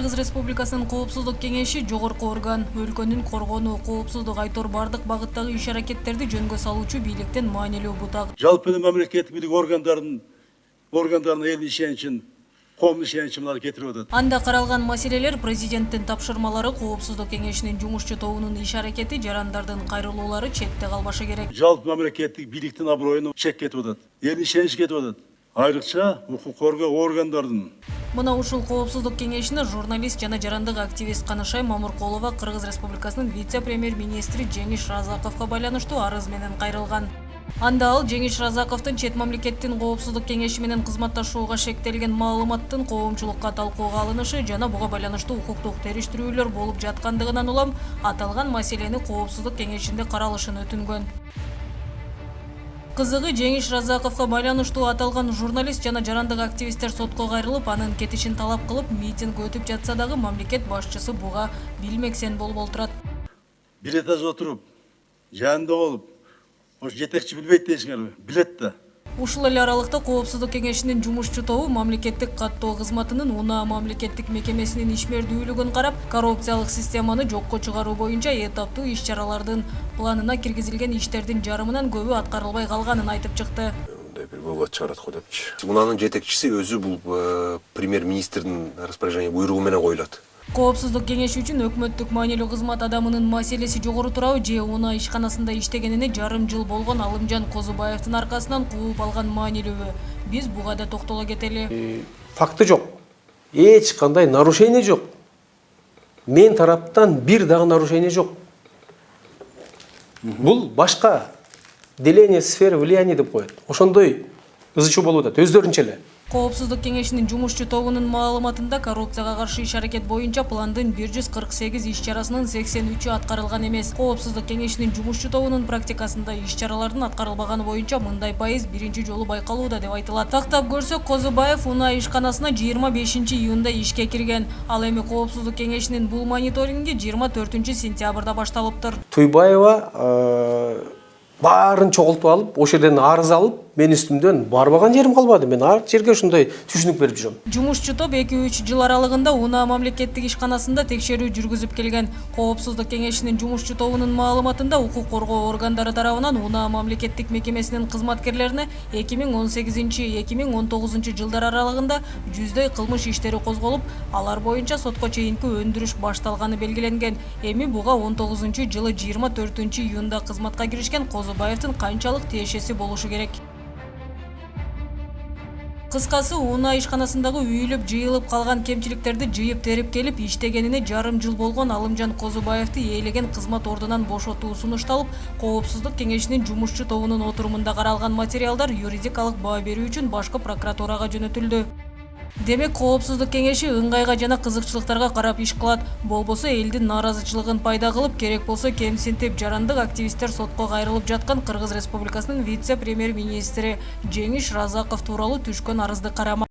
Кыргыз Республикасынын Коопсуздук кеңеши жогорку орган, өлкөнүн коргонуу, коопсуздук айтор бардык багыттагы иш-аракеттерди жөнгө салуучу бийликтен маанилүү бутак. Жалпы мамлекеттик бийлик органдарынын эл ишеничин, коом ишеничин кетирип атат. Анда каралган маселелер президенттин тапшырмалары, Коопсуздук кеңешинин жумушчу тобунун иш-аракети, жарандардын кайрылуулары четте калбашы керек. Жалпы мамлекеттик бийликтин аброюна чек кетип атат. Эл ишенич кетип атат. Айрыкча укук коргоо органдардын. Мына ушул Коопсуздук кеңешине журналист жана жарандык активист Канышай Мамуркулова Кыргыз Республикасынын вице-премьер-министри Жеңиш Разаковго байланыштуу арыз менен кайрылган. Анда ал Жеңиш Разаковдун чет мамлекеттин Коопсуздук кеңеши менен кызматташууга шектелген маалыматтын коомчулукка талкууга алынышы жана буга байланыштуу укуктук териштирүүлөр болуп жаткандыгынан улам аталган маселени Коопсуздук кеңешинде каралышын өтүнгөн. Кызыгы, Жеңиш Разаковго байланыштуу аталган журналист жана жарандык активисттер сотко кайрылып, анын кетишин талап кылып, митинг өтүп жатса дагы мамлекет башчысы буга билмексен болуп отурат. Билет аз отуруп, жанында болуп, ош жетекчи билбейт дейсиңерби? Билет да. Ушул эле аралыкта Коопсуздук кеңешинин жумушчу тобу мамлекеттик каттоо кызматынын УНА мамлекеттик мекемесинин ишмердүүлүгүн карап, коррупциялык системаны жокко чыгаруу боюнча этаптуу иш-чаралардын планына киргизилген иштердин жарымынан көбү аткарылбай калганын айтып чыкты. Бир вывод чыгарат го депчи. УНАнын жетекчиси өзү бул премьер-министрдин распоряжение буйругу менен коюлат. Коопсуздук кеңеши үчүн өкмөттүк маанилүү кызмат адамынын маселеси жогору турабы же УНА ишканасында иштегенине жарым жыл болгон Алымжан Козубаевдин аркасынан кууп алган маанилүүбү? Биз буга да токтоло кетели. Факты жок. Эч кандай нарушение жок. Мен тараптан бир дагы нарушение жок. Бул башка деление сферы влияния деп коет. Ошондой ызычуу болуп атат өздөрүнчө эле. Коопсуздук кеңешинин жумушчу тобунун маалыматында коррупцияга каршы иш-аракет боюнча пландын 148 иш-чарасынын 83-ü аткарылган эмес. Коопсуздук кеңешинин жумушчу тобунун практикасында иш-чаралардын аткарылбаганы боюнча мындай пайыз биринчи жолу байкалууда деп айтылат. Тактап көрсөк, Козубаев УНА ишканасына 25-июнда ишке кирген. Ал эми Коопсуздук кеңешинин бул мониторинги 24-сентябрда башталыптыр. Туйбаева баарын чогултуп алып, ошол жерден арыз алып, мен үстүмдөн барбаган жерим калбады. Мен ар жерге ушундай түшүнүк берип жүрөм. Жумушчу топ 2-3 жыл аралыгында УНА мамлекеттик ишканасында текшерүү жүргүзүп келген. Коопсуздук кеңешинин жумушчу тобунун маалыматында укук коргоо органдары тарабынан УНА мамлекеттик мекемесинин кызматкерлерине 2018-2019 жылдар аралыгында 100дөй кылмыш иштери козголуп, алар боюнча сотко чейинки өндүрүш башталганы белгиленген. Эми буга 19-жылы 24-июнда кызматка киришкен Козубаевдин канчалык тиешеси болушу керек? Кыскасы, УНА ишканасындагы үйүлүп жыйылып калган кемчиликтерди жыйып терип келип иштегенине жарым жыл болгон Алымжан Козубаевди ээлеген кызмат ордунан бошотуу сунушталып, Коопсуздук кеңешинин жумушчу тобунун отурумунда каралган материалдар юридикалык баа берүү үчүн башкы прокуратурага жөнөтүлдү. Демек, Коопсуздук кеңеши ыңгайга жана кызыкчылыктарга карап иш кылат. Болбосо элдин нааразычылыгын пайда кылып, керек болсо кемсинтип жарандык активисттер сотко кайрылып жаткан Кыргыз Республикасынын вице-премьер-министри Жеңиш Разаков тууралуу түшкөн арызды карама.